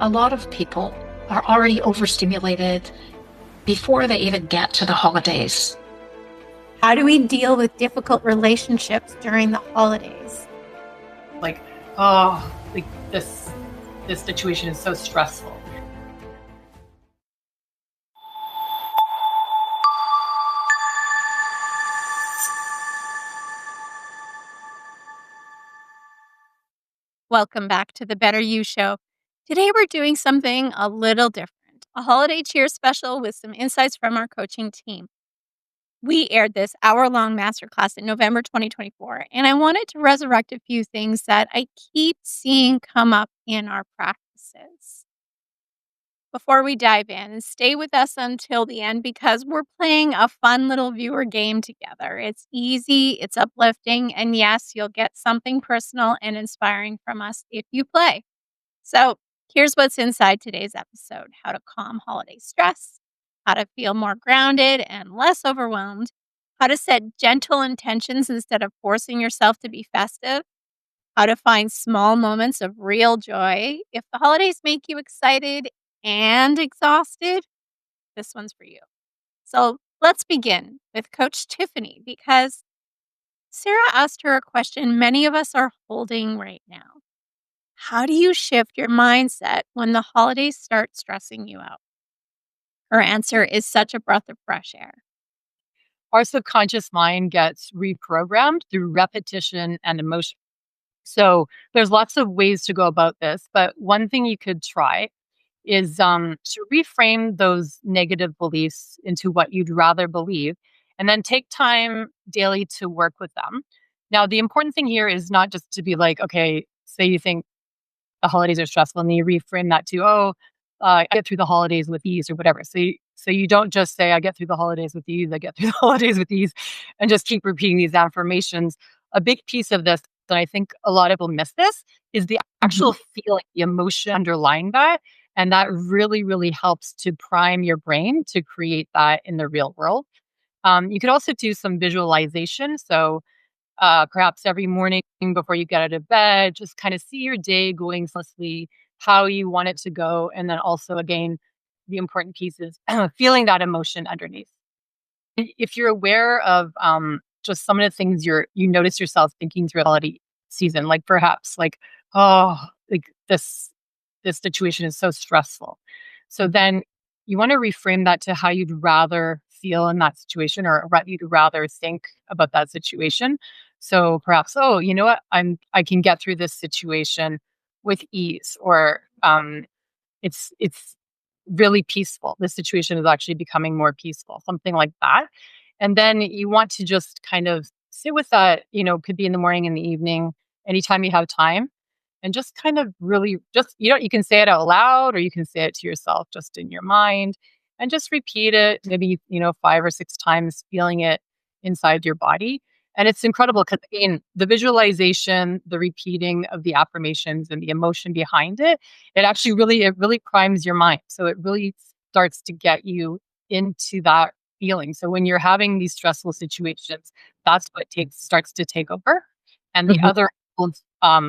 A lot of people are already overstimulated before they even get to the holidays. How do we deal with difficult relationships during the holidays? This situation is so stressful. Welcome back to the Better You Show. Today we're doing something a little different, a holiday cheer special with some insights from our coaching team. We aired this hour-long masterclass in November 2024, and I wanted to resurrect a few things that I keep seeing come up in our practices. Before we dive in, stay with us until the end because we're playing a fun little viewer game together. It's easy, it's uplifting, and yes, you'll get something personal and inspiring from us if you play. So here's what's inside today's episode: how to calm holiday stress, how to feel more grounded and less overwhelmed, how to set gentle intentions instead of forcing yourself to be festive, how to find small moments of real joy. If the holidays make you excited and exhausted, this one's for you. So let's begin with Coach Tiffany, because Sarah asked her a question many of us are holding right now. How do you shift your mindset when the holidays start stressing you out? Her answer is such a breath of fresh air. Our subconscious mind gets reprogrammed through repetition and emotion. So there's lots of ways to go about this, but one thing you could try is to reframe those negative beliefs into what you'd rather believe, and then take time daily to work with them. Now, the important thing here is not just to be like, okay, say you think the holidays are stressful, and then you reframe that to, I get through the holidays with ease or whatever. So you don't just say, I get through the holidays with ease, I get through the holidays with ease, and just keep repeating these affirmations. A big piece of this, and I think a lot of people miss this, is the actual feeling, the emotion underlying that. And that really, really helps to prime your brain to create that in the real world. You could also do some visualization. So perhaps every morning before you get out of bed, just kind of see your day going seamlessly, how you want it to go. And then also, again, the important piece is feeling that emotion underneath. If you're aware of just some of the things you notice yourself thinking through the holiday season, like perhaps this situation is so stressful. So then you want to reframe that to how you'd rather feel in that situation, or what you'd rather think about that situation. So perhaps, oh, you know what? I can get through this situation with ease, or it's really peaceful. This situation is actually becoming more peaceful, something like that. And then you want to just kind of sit with that, could be in the morning, in the evening, anytime you have time. And just kind of really you can say it out loud, or you can say it to yourself just in your mind, and just repeat it maybe, 5 or 6 times, feeling it inside your body. And it's incredible because, again, the visualization, the repeating of the affirmations and the emotion behind it, it really primes your mind. So it really starts to get you into that feeling. So when you're having these stressful situations, that's what starts to take over. And the other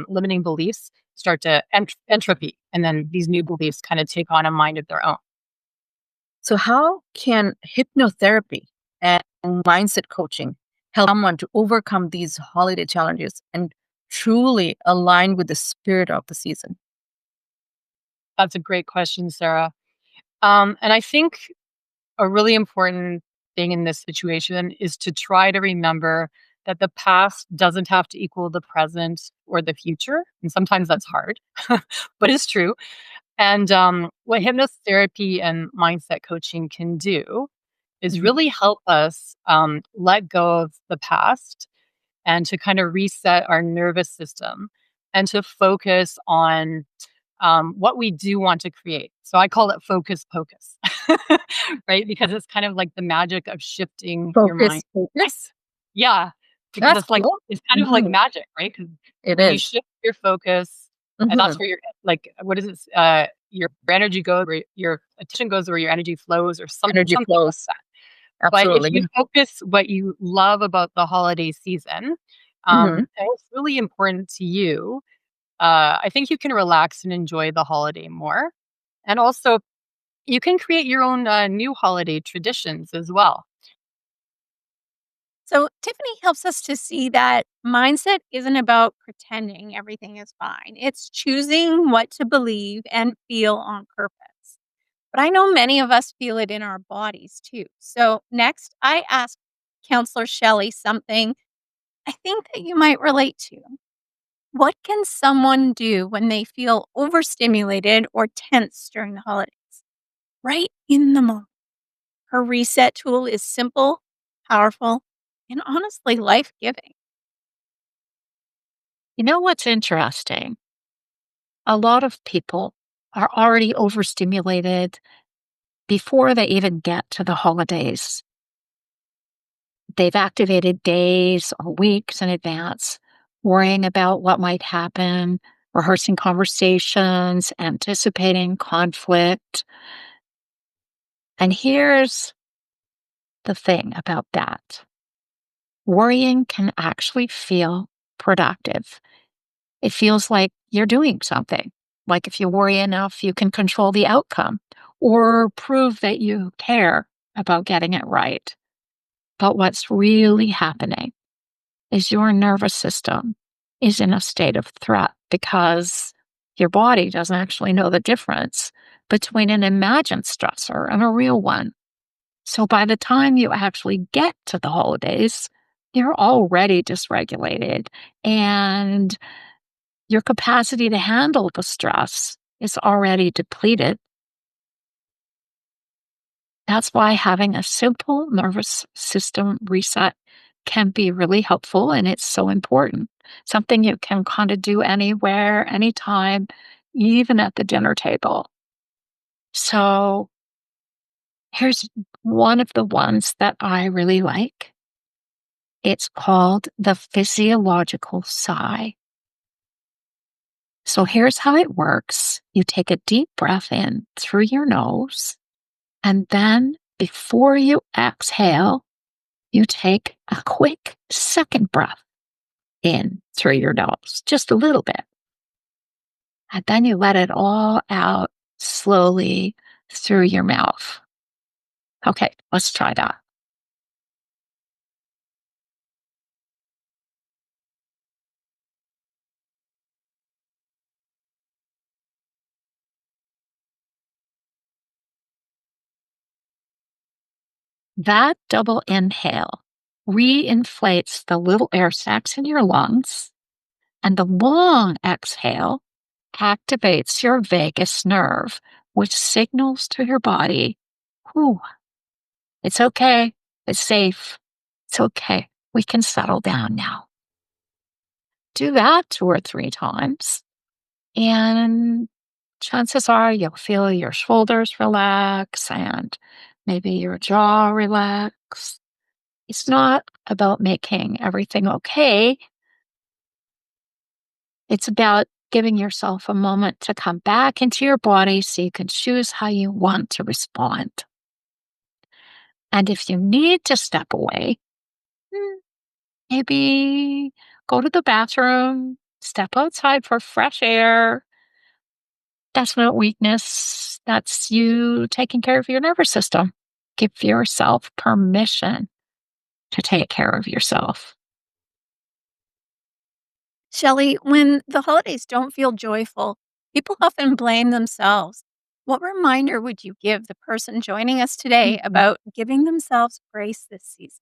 limiting beliefs start to entropy, and then these new beliefs kind of take on a mind of their own. So how can hypnotherapy and mindset coaching help someone to overcome these holiday challenges and truly align with the spirit of the season? That's a great question, Sarah. And I think a really important thing in this situation is to try to remember that the past doesn't have to equal the present or the future. And sometimes that's hard, but it's true. And what hypnotherapy and mindset coaching can do is really help us let go of the past, and to kind of reset our nervous system, and to focus on what we do want to create. So I call it Focus-Pocus, right? Because it's kind of like the magic of shifting your mind. Focus? Yeah, because That's cool. it's kind of like magic, right? Because It when you is. shift your focus, and that's where what is it? Your energy goes, where your attention goes, where your energy flows, or Energy something like flows. that. But if Absolutely. you focus what you love about the holiday season, and it's really important to you, I think you can relax and enjoy the holiday more. And also, you can create your own new holiday traditions as well. So, Tiffany helps us to see that mindset isn't about pretending everything is fine. It's choosing what to believe and feel on purpose. But I know many of us feel it in our bodies too. So, next, I asked Counselor Shelley something I think that you might relate to. What can someone do when they feel overstimulated or tense during the holidays? Right in the moment. Her reset tool is simple, powerful, and honestly life giving. You know what's interesting? A lot of people are already overstimulated before they even get to the holidays. They've activated days or weeks in advance, worrying about what might happen, rehearsing conversations, anticipating conflict. And here's the thing about that: worrying can actually feel productive. It feels like you're doing something. Like if you worry enough, you can control the outcome or prove that you care about getting it right. But what's really happening is your nervous system is in a state of threat because your body doesn't actually know the difference between an imagined stressor and a real one. So by the time you actually get to the holidays, you're already dysregulated and your capacity to handle the stress is already depleted. That's why having a simple nervous system reset can be really helpful, and it's so important. Something you can kind of do anywhere, anytime, even at the dinner table. So here's one of the ones that I really like. It's called the physiological sigh. So here's how it works. You take a deep breath in through your nose, and then before you exhale, you take a quick second breath in through your nose, just a little bit. And then you let it all out slowly through your mouth. Okay, let's try that. That double inhale reinflates the little air sacs in your lungs, and the long exhale activates your vagus nerve, which signals to your body, whew, it's okay, it's safe, it's okay, we can settle down now. Do that 2 or 3 times, and chances are you'll feel your shoulders relax and maybe your jaw relax. It's not about making everything okay. It's about giving yourself a moment to come back into your body so you can choose how you want to respond. And if you need to step away, maybe go to the bathroom, step outside for fresh air. That's not weakness. That's you taking care of your nervous system. Give yourself permission to take care of yourself. Shelley, when the holidays don't feel joyful, people often blame themselves. What reminder would you give the person joining us today about giving themselves grace this season?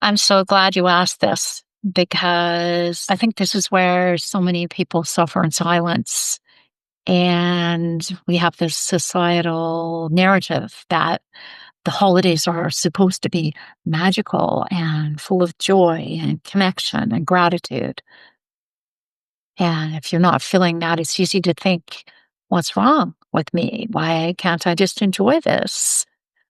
I'm so glad you asked this because I think this is where so many people suffer in silence. And we have this societal narrative that the holidays are supposed to be magical and full of joy and connection and gratitude. And if you're not feeling that, it's easy to think, what's wrong with me? Why can't I just enjoy this?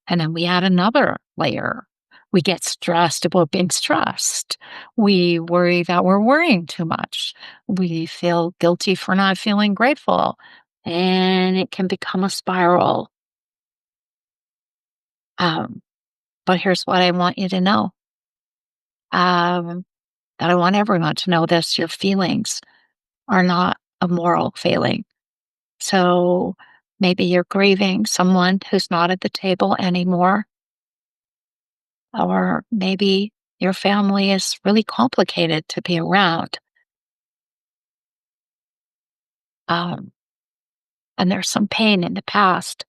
And then we add another layer. We get stressed about being stressed. We worry that we're worrying too much. We feel guilty for not feeling grateful. And it can become a spiral. Um, but here's what I want you to know. That I want everyone to know this: your feelings are not a moral failing. So Maybe you're grieving someone who's not at the table anymore, or maybe your family is really complicated to be around. Um, and there's some pain in the past,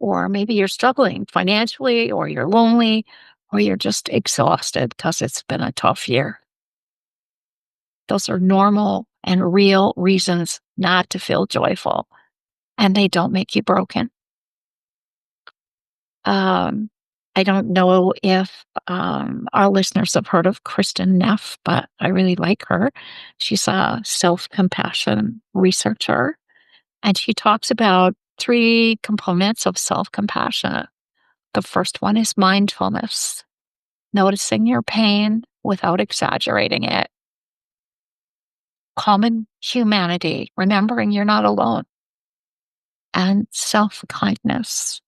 or maybe you're struggling financially, or you're lonely, or you're just exhausted because it's been a tough year. Those are normal and real reasons not to feel joyful, and they don't make you broken. Um, I don't know if our listeners have heard of Kristen Neff, but I really like her. She's a self compassion researcher, and she talks about three components of self compassion. The first one is mindfulness, noticing your pain without exaggerating it. Common humanity, remembering you're not alone. And self kindness,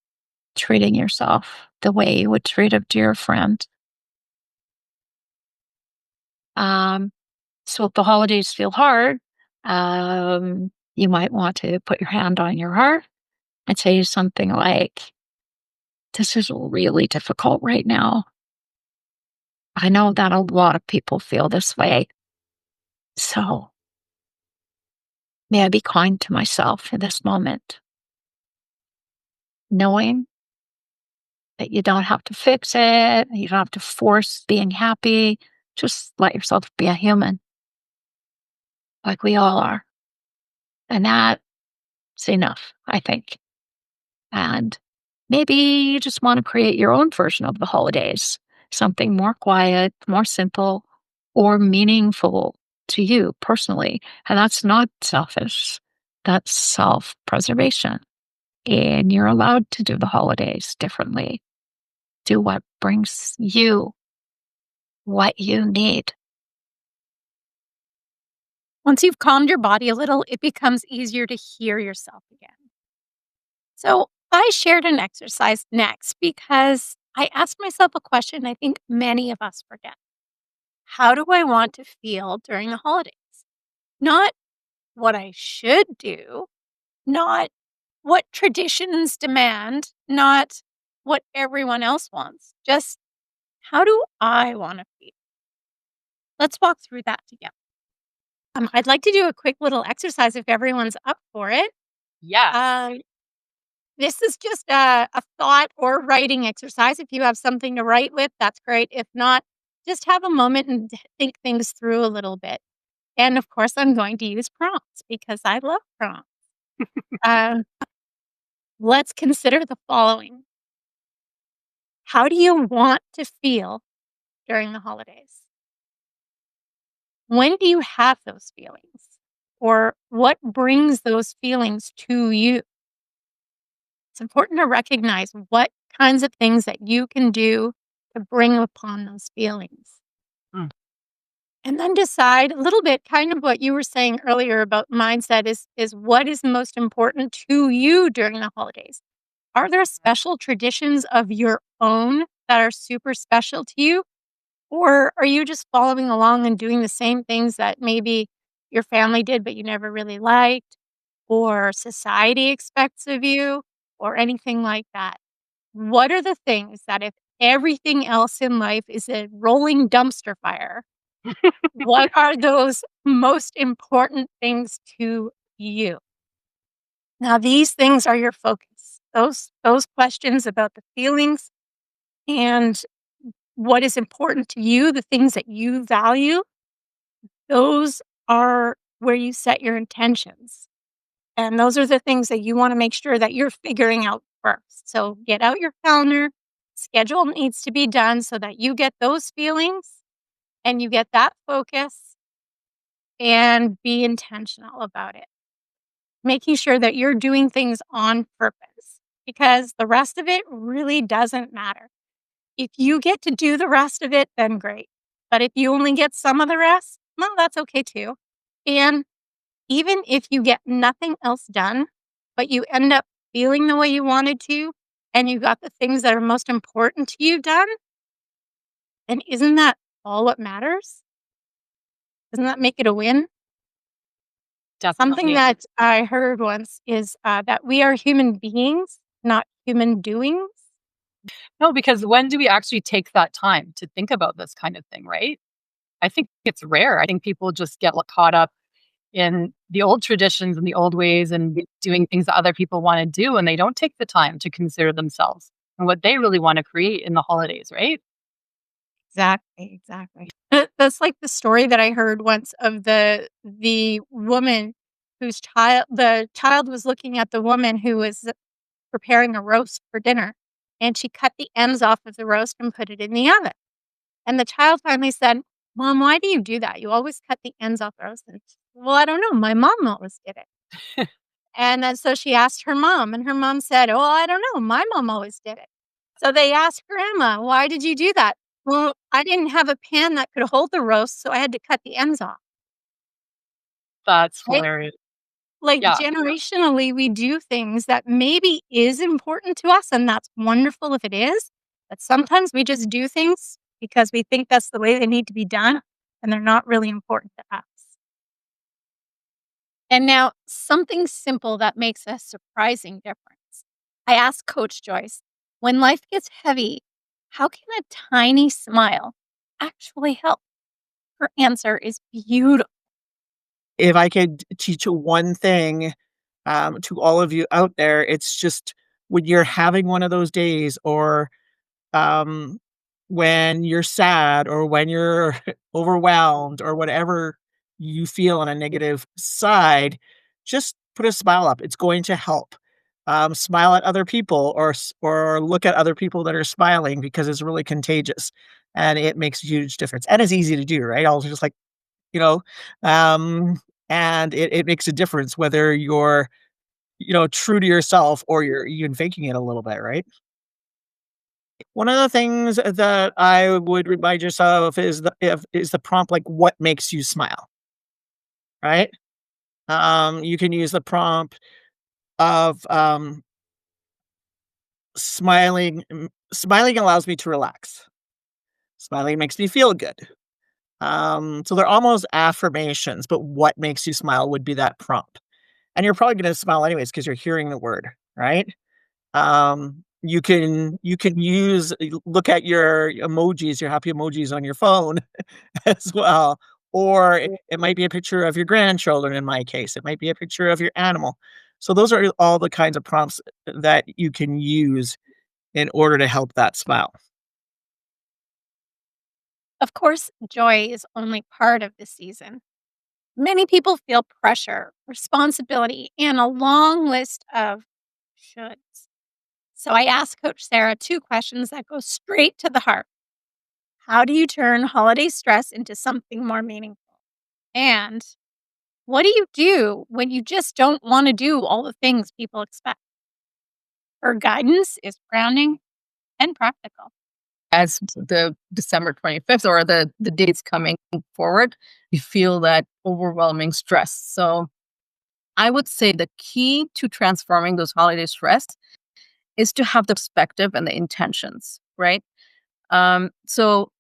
treating yourself the way you would treat a dear friend. So if the holidays feel hard, you might want to put your hand on your heart and say something like, "This is really difficult right now. I know that a lot of people feel this way. So may I be kind to myself in this moment, knowing that you don't have to fix it, you don't have to force being happy. Just let yourself be a human, like we all are." And that's enough, I think. And maybe you just want to create your own version of the holidays, something more quiet, more simple, or meaningful to you personally. And that's not selfish, that's self preservation. And you're allowed to do the holidays differently. Do what brings you what you need. Once you've calmed your body a little, it becomes easier to hear yourself again. So I shared an exercise next because I asked myself a question I think many of us forget. How do I want to feel during the holidays? Not what I should do, not what traditions demand, not what everyone else wants. Just how do I want to feel? Let's walk through that together. I'd like to do a quick little exercise if everyone's up for it. Yeah. This is just a thought or writing exercise. If you have something to write with, that's great. If not, just have a moment and think things through a little bit. And of course, I'm going to use prompts because I love prompts. Um, let's consider the following. How do you want to feel during the holidays? When do you have those feelings? Or what brings those feelings to you? It's important to recognize what kinds of things that you can do to bring upon those feelings. Mm. And then decide a little bit, kind of what you were saying earlier about mindset is what is most important to you during the holidays. Are there special traditions of your own that are super special to you? Or are you just following along and doing the same things that maybe your family did, but you never really liked, or society expects of you, or anything like that? What are the things that if everything else in life is a rolling dumpster fire, what are those most important things to you? Now, these things are your focus. Those questions about the feelings and what is important to you, the things that you value, those are where you set your intentions. And those are the things that you want to make sure that you're figuring out first. So get out your calendar, schedule needs to be done so that you get those feelings and you get that focus and be intentional about it. Making sure that you're doing things on purpose because the rest of it really doesn't matter. If you get to do the rest of it, then great. But if you only get some of the rest, well, that's okay too. And even if you get nothing else done, but you end up feeling the way you wanted to, and you got the things that are most important to you done, then isn't that all what matters? Doesn't that make it a win? Something Definitely. that I heard once is that we are human beings, not human doings. No, because when do we actually take that time to think about this kind of thing, right? I think it's rare. I think people just get caught up in the old traditions and the old ways and doing things that other people want to do, and they don't take the time to consider themselves and what they really want to create in the holidays, right? Exactly. That's like the story that I heard once of the woman whose the child was looking at the woman who was preparing a roast for dinner, and she cut the ends off of the roast and put it in the oven. And the child finally said, "Mom, why do you do that? You always cut the ends off the roast." And she said, "Well, I don't know. My mom always did it." And then so she asked her mom, and her mom said, "Oh, I don't know. My mom always did it." So they asked Grandma, "Why did you do that?" "Well, I didn't have a pan that could hold the roast, so I had to cut the ends off." That's Right? hilarious. Like, Yeah. generationally, we do things that maybe is important to us, and that's wonderful if it is, but sometimes we just do things because we think that's the way they need to be done, and they're not really important to us. And now, something simple that makes a surprising difference. I asked Coach Joyce, when life gets heavy, how can a tiny smile actually help? Her answer is beautiful. If I could teach one thing to all of you out there, it's just when you're having one of those days, or um, when you're sad, or when you're overwhelmed, or whatever you feel on a negative side, just put a smile up. It's going to help. Smile at other people, or look at other people that are smiling, because it's really contagious and it makes a huge difference. And it's easy to do, right? I'll just you know, um, and it makes a difference whether you're, true to yourself, or you're even faking it a little bit, right? One of the things that I would remind yourself is the prompt, like, what makes you smile, right? You can use the prompt of smiling allows me to relax. Smiling makes me feel good. So they're almost affirmations, but what makes you smile would be that prompt. And you're probably gonna smile anyways because you're hearing the word, right? You can look at your emojis, your happy emojis on your phone as well, or it might be a picture of your grandchildren. In my case, it might be a picture of your animal. So those are all the kinds of prompts that you can use in order to help that smile. Of course, joy is only part of the season. Many people feel pressure, responsibility, and a long list of shoulds. So I asked Coach Sarah two questions that go straight to the heart. How do you turn holiday stress into something more meaningful? And what do you do when you just don't want to do all the things people expect? Her guidance is grounding and practical. As the December 25th, or the dates coming forward, you feel that overwhelming stress. So I would say the key to transforming those holiday stress is to have the perspective and the intentions, right? So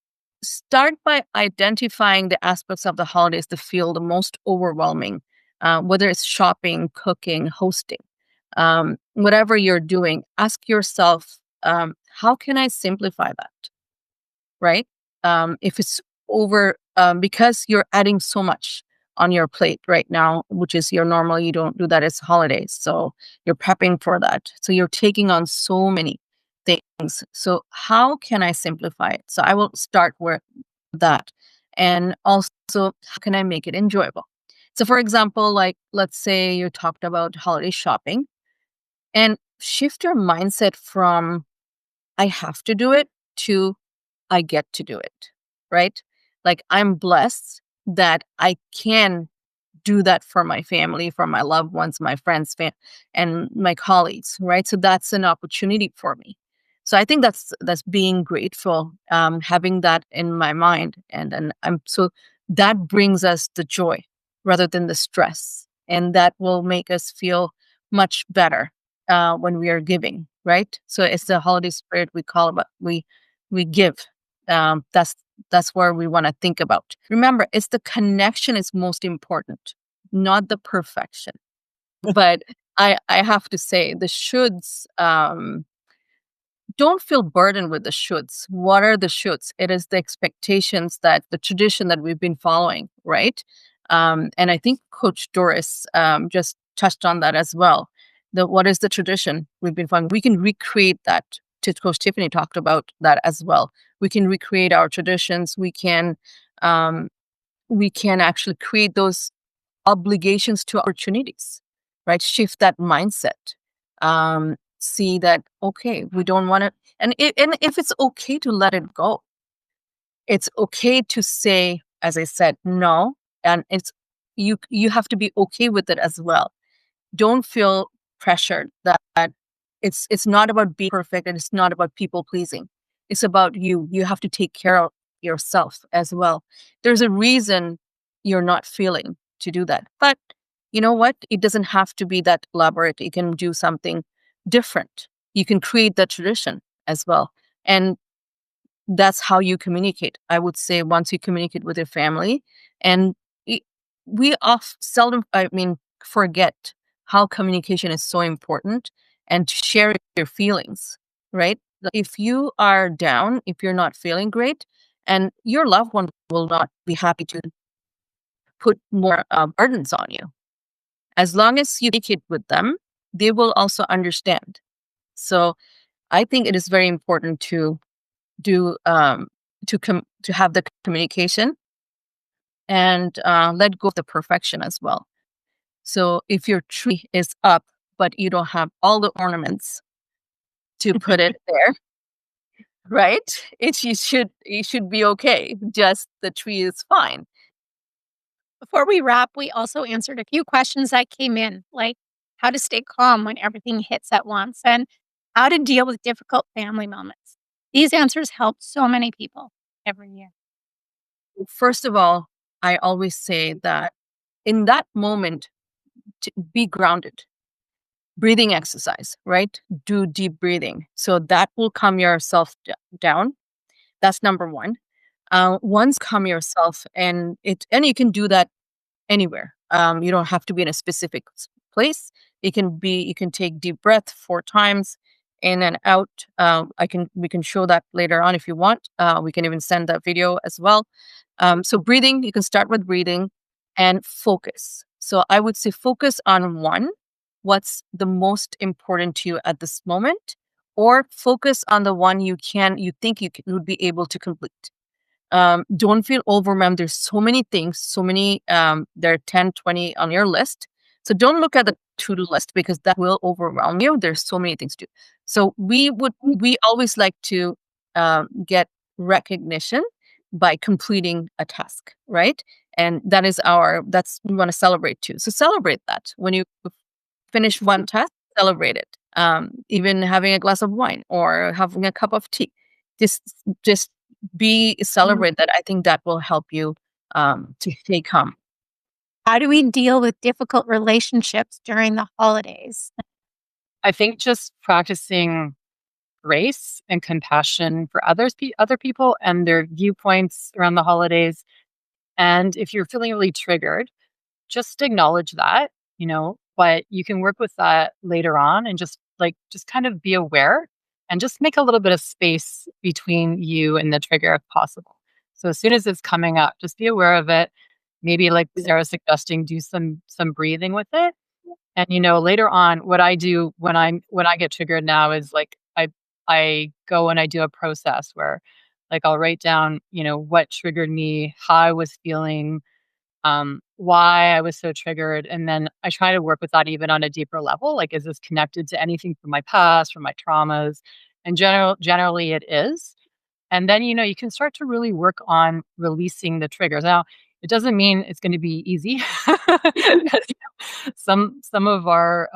start by identifying the aspects of the holidays that feel the most overwhelming, whether it's shopping, cooking, hosting, whatever you're doing. Ask yourself, how can I simplify that? Right? If it's because you're adding so much on your plate right now, which is your normal, you don't do that as holidays. So you're prepping for that. So you're taking on so many things. So how can I simplify it? So I will start with that. And also, how can I make it enjoyable? So for example, like let's say you talked about holiday shopping, and shift your mindset from I have to do it to I get to do it, right? Like I'm blessed that I can do that for my family, for my loved ones, my friends, and my colleagues, right? So that's an opportunity for me. So I think that's being grateful, having that in my mind, and then I'm so that brings us the joy rather than the stress, and that will make us feel much better when we are giving, right? So it's the holiday spirit we call about we give. That's where we want to think about. Remember, it's the connection is most important not the perfection. But I have to say the shoulds, don't feel burdened with the shoulds. What are the shoulds? It is the expectations that the tradition that we've been following, right? And I think Coach Doris just touched on that as well. What is the tradition we've been following? We can recreate that. Coach Tiffany talked about that as well. We can recreate our traditions. Um, we can actually create those obligations to opportunities, right? Shift that mindset. See that, okay, we don't want to, and if it's okay to let it go, it's okay to say, as I said, no, and you have to be okay with it as well. Don't feel pressured that it's not about being perfect and it's not about people pleasing. It's about you. You have to take care of yourself as well. There's a reason you're not feeling to do that. But you know what? It doesn't have to be that elaborate. You can do something different. You can create that tradition as well. And that's how you communicate. I would say once you communicate with your family, and it, we seldom, forget how communication is so important and to share your feelings, right? If you are down, if you're not feeling great, and your loved one will not be happy to put more burdens on you. As long as you communicate with them, they will also understand. So I think it is very important to do to have the communication and let go of the perfection as well. So if your tree is up but you don't have all the ornaments to put it there, right? It should be okay. Just the tree is fine. Before we wrap, we also answered a few questions that came in, like how to stay calm when everything hits at once and how to deal with difficult family moments. These answers help so many people every year. First of all, I always say that in that moment, to be grounded. Breathing exercise, right? Do deep breathing. So that will calm yourself down. That's number one. Once calm yourself, and you can do that anywhere. You don't have to be in a specific place. You can take deep breath 4 times in and out. We can show that later on if you want. We can even send that video as well. So breathing, you can start with breathing and focus. So I would say focus on what's the most important to you at this moment, or focus on the one you think would be able to complete. Don't feel overwhelmed. There's so many things, there are 10, 20 on your list. So don't look at the to-do list because that will overwhelm you. There's so many things to do. So we always like to get recognition by completing a task, right? And we want to celebrate too. So celebrate that. When you finish one task, celebrate it. Even having a glass of wine or having a cup of tea. Just celebrate that. I think that will help you to stay calm. How do we deal with difficult relationships during the holidays? I think just practicing grace and compassion for other people and their viewpoints around the holidays. And if you're feeling really triggered, just acknowledge that, but you can work with that later on and just kind of be aware and just make a little bit of space between you and the trigger if possible. So as soon as it's coming up, just be aware of it. Maybe like Sarah's suggesting, do some breathing with it. And later on, what I do when I get triggered now is like I go and I do a process where like I'll write down, what triggered me, how I was feeling, why I was so triggered. And then I try to work with that even on a deeper level. Like, is this connected to anything from my past, from my traumas? And generally it is. And then, you can start to really work on releasing the triggers. Now, it doesn't mean it's going to be easy. Some of our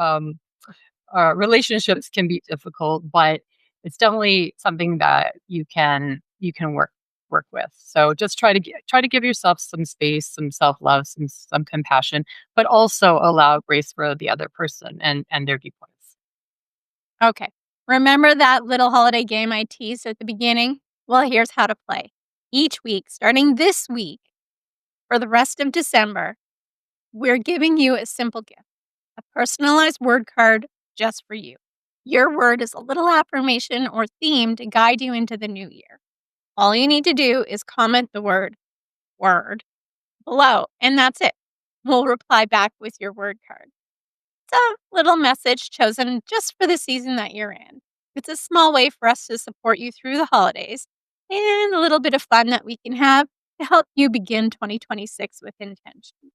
relationships can be difficult, but it's definitely something that you can work with. So just try to give yourself some space, some self-love, some compassion, but also allow grace for the other person and their viewpoints. Okay. Remember that little holiday game I teased at the beginning? Well, here's how to play. Each week, starting this week, for the rest of December, we're giving you a simple gift, a personalized word card just for you. Your word is a little affirmation or theme to guide you into the new year. All you need to do is comment the word below, and that's it. We'll reply back with your word card. It's a little message chosen just for the season that you're in. It's a small way for us to support you through the holidays and a little bit of fun that we can have to help you begin 2026 with intention.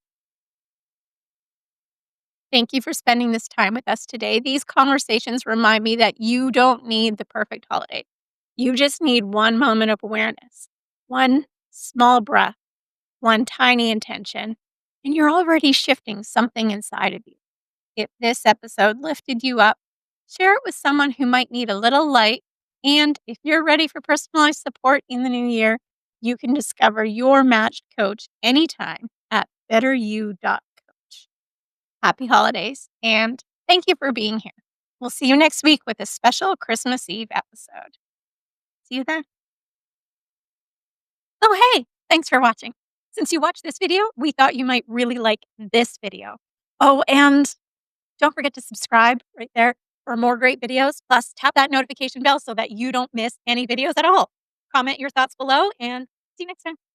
Thank you for spending this time with us today. These conversations remind me that you don't need the perfect holiday. You just need one moment of awareness, one small breath, one tiny intention, and you're already shifting something inside of you. If this episode lifted you up, share it with someone who might need a little light. And if you're ready for personalized support in the new year, you can discover your matched coach anytime at betteryou.coach. Happy holidays, and thank you for being here. We'll see you next week with a special Christmas Eve episode. See you then. Oh, hey, thanks for watching. Since you watched this video, we thought you might really like this video. Oh, and don't forget to subscribe right there for more great videos. Plus, tap that notification bell so that you don't miss any videos at all. Comment your thoughts below and see you next time.